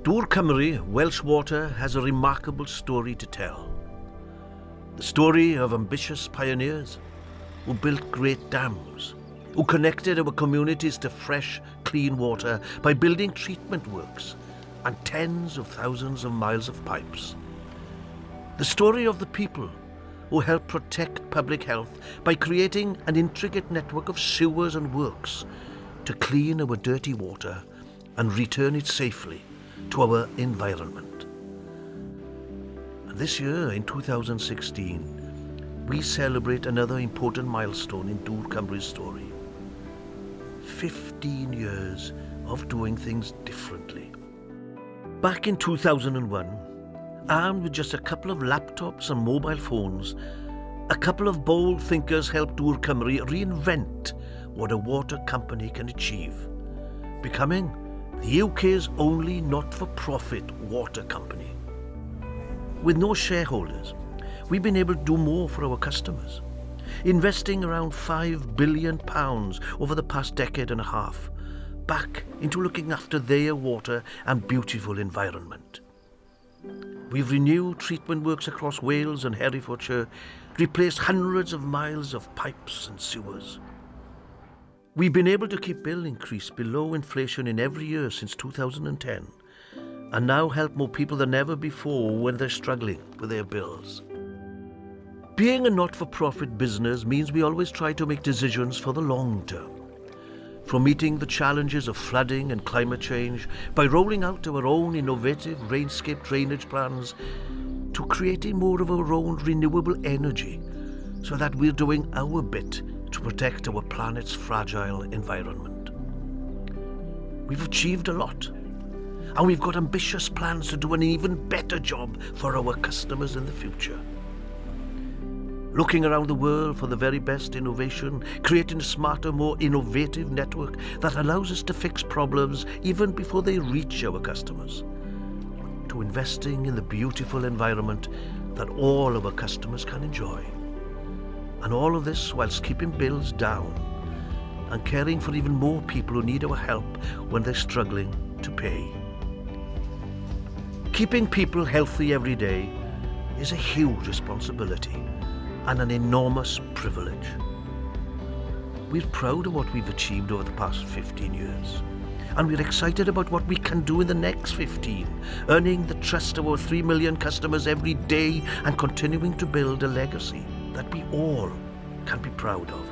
Dŵr Cymru, Welsh Water, has a remarkable story to tell. The story of ambitious pioneers who built great dams, who connected our communities to fresh, clean water by building treatment works and tens of thousands of miles of pipes. The story of the people who helped protect public health by creating an intricate network of sewers and works to clean our dirty water and return it safely to our environment. And this year, in 2016, we celebrate another important milestone in Dŵr Cymru's story. 15 years of doing things differently. Back in 2001, armed with just a couple of laptops and mobile phones, a couple of bold thinkers helped Dŵr Cymru reinvent what a water company can achieve, becoming the UK's only not-for-profit water company. With no shareholders, we've been able to do more for our customers, investing around £5 billion over the past decade and a half back into looking after their water and beautiful environment. We've renewed treatment works across Wales and Herefordshire, replaced hundreds of miles of pipes and sewers. We've been able to keep bill increase below inflation in every year since 2010, and now help more people than ever before when they're struggling with their bills. Being a not-for-profit business means we always try to make decisions for the long term. From meeting the challenges of flooding and climate change by rolling out our own innovative rainscape drainage plans, to creating more of our own renewable energy so that we're doing our bit to protect our planet's fragile environment. We've achieved a lot, and we've got ambitious plans to do an even better job for our customers in the future. Looking around the world for the very best innovation, creating a smarter, more innovative network that allows us to fix problems even before they reach our customers, to investing in the beautiful environment that all our customers can enjoy. And all of this whilst keeping bills down and caring for even more people who need our help when they're struggling to pay. Keeping people healthy every day is a huge responsibility and an enormous privilege. We're proud of what we've achieved over the past 15 years, and we're excited about what we can do in the next 15, earning the trust of our 3 million customers every day and continuing to build a legacy that we all can be proud of.